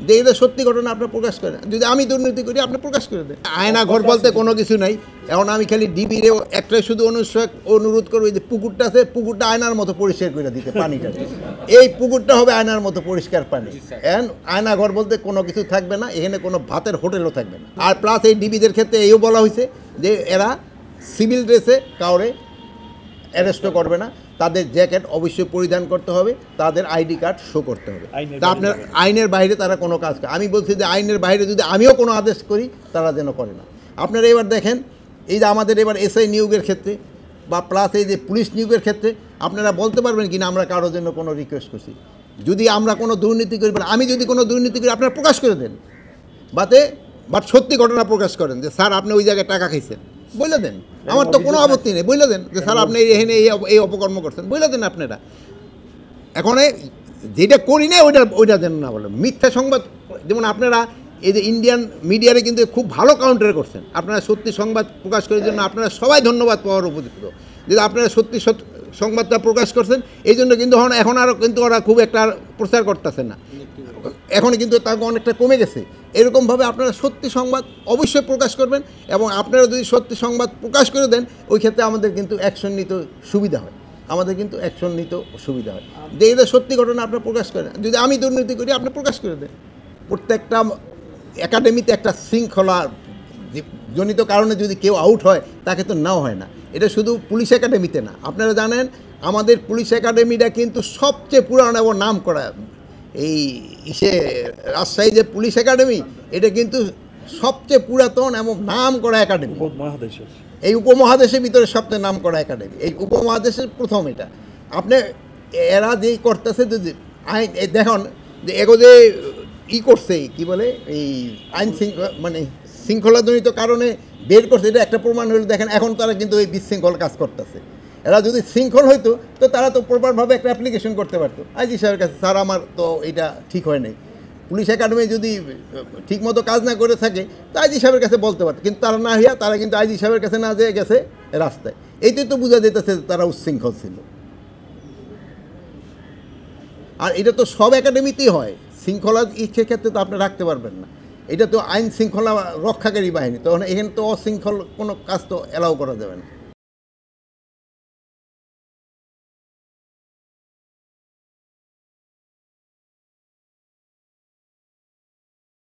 যে এটা সত্যি ঘটনা আপনার প্রকাশ করেন, যদি আমি দুর্নীতি করি আপনি প্রকাশ করে দেন। আয়না ঘর বলতে কোনো কিছু নাই। এখন আমি খালি ডিবিরেও একটাই শুধু অনুরোধ করবো, যে পুকুরটা আছে, পুকুরটা আয়নার মতো পরিষ্কার করে দিতে, পানিটা এই পুকুরটা হবে আয়নার মতো পরিষ্কার পানি। এখন আয়না ঘর বলতে কোনো কিছু থাকবে না, এখানে কোনো ভাতের হোটেলও থাকবে না। আর প্লাস এই ডিবিদের ক্ষেত্রে এইও বলা হয়েছে যে এরা সিভিল ড্রেসে কাউরে অ্যারেস্টও করবে না, তাদের জ্যাকেট অবশ্যই পরিধান করতে হবে, তাদের আইডি কার্ড শো করতে হবে। তা আপনার আইনের বাইরে তারা কোনো কাজ করে, আমি বলছি যে আইনের বাইরে যদি আমিও কোনো আদেশ করি তারা যেন করে না। আপনারা এবার দেখেন, এই যে আমাদের এবার এসআই নিয়োগের ক্ষেত্রে বা প্লাস এই যে পুলিশ নিয়োগের ক্ষেত্রে আপনারা বলতে পারবেন কি না আমরা কারোর জন্য কোনো রিকোয়েস্ট করছি? যদি আমরা কোনো দুর্নীতি করি, আমি যদি কোনো দুর্নীতি করি আপনারা প্রকাশ করে দেন, বাট সত্যি ঘটনা প্রকাশ করেন যে স্যার আপনি ওই জায়গায় টাকা খাইছেন, বলে দেন, আমার তো কোনো আপত্তি নেই, বলে দেন যে স্যার আপনি এখানে এই অপকর্ম করছেন, বলে দেন আপনারা। এখন যেটা করি না ওইটা যেন না বলেন। মিথ্যা সংবাদ, যেমন আপনারা এই যে ইন্ডিয়ান মিডিয়ারে কিন্তু খুব ভালো কাউন্টার করছেন, আপনারা সত্যি সংবাদ প্রকাশ করার জন্য আপনারা সবাই ধন্যবাদ পাওয়ার উপযুক্ত, যে আপনারা সত্যি সংবাদটা প্রকাশ করছেন। এই জন্য কিন্তু এখন আরও কিন্তু ওরা খুব একটা প্রচার করতেছে না, এখন কিন্তু তাকে অনেকটা কমে গেছে। এরকমভাবে আপনারা সত্যি সংবাদ অবশ্যই প্রকাশ করবেন, এবং আপনারা যদি সত্যি সংবাদ প্রকাশ করে দেন ওই ক্ষেত্রে আমাদের কিন্তু অ্যাকশন নিতে সুবিধা হয়, যে এটা সত্যি ঘটনা আপনারা প্রকাশ করেন। যদি আমি দুর্নীতি করি আপনি প্রকাশ করে দেন। প্রত্যেকটা একাডেমিতে একটা শৃঙ্খলা জনিত কারণে যদি কেউ আউট হয় তাকে তো নেওয়া হয় না। এটা শুধু পুলিশ একাডেমিতে না, আপনারা জানেন আমাদের পুলিশ একাডেমিটা কিন্তু সবচেয়ে পুরানো এবং নাম করা। এই রাজশাহী যে পুলিশ একাডেমি, এটা কিন্তু সবচেয়ে পুরাতন এবং নাম করা একাডেমি এই উপমহাদেশের ভিতরে, সবচেয়ে নাম করা একাডেমি এই উপমহাদেশের প্রথম। এটা আপনি এরা যেই করতেছে যে আইন, দেখুন যে এগো যে করছে কি বলে এই আইন শৃঙ্খলাজনিত কারণে বের করছে, এটা একটা প্রমাণ হলো। দেখেন এখন তারা কিন্তু এই বিশৃঙ্খল কাজ করতেছে। এরা যদি শৃঙ্খল হইতো তো তারা তো প্রপারভাবে একটা অ্যাপ্লিকেশন করতে পারতো আইজি সাহেবের কাছে, স্যার আমার তো এটা ঠিক হয় নাই। পুলিশ একাডেমি যদি ঠিকমতো কাজ না করে থাকে তো আইজি সাহেবের কাছে বলতে পারতো, কিন্তু তারা না হইয়া তারা কিন্তু আইজি সাহেবের কাছে না যেয়ে গেছে রাস্তায়। এইটাই তো বোঝা যেতেছে তারা উচ্ছৃঙ্খল ছিল। আর এটা তো সব একাডেমিতেই হয়, শৃঙ্খলা ইচ্ছের ক্ষেত্রে তো আপনি রাখতে পারবেন না। এটা তো আইন শৃঙ্খলা রক্ষাকারী বাহিনী, তখন এখানে তো অশৃঙ্খল কোনো কাজ তো অ্যালাউ করা যাবে না।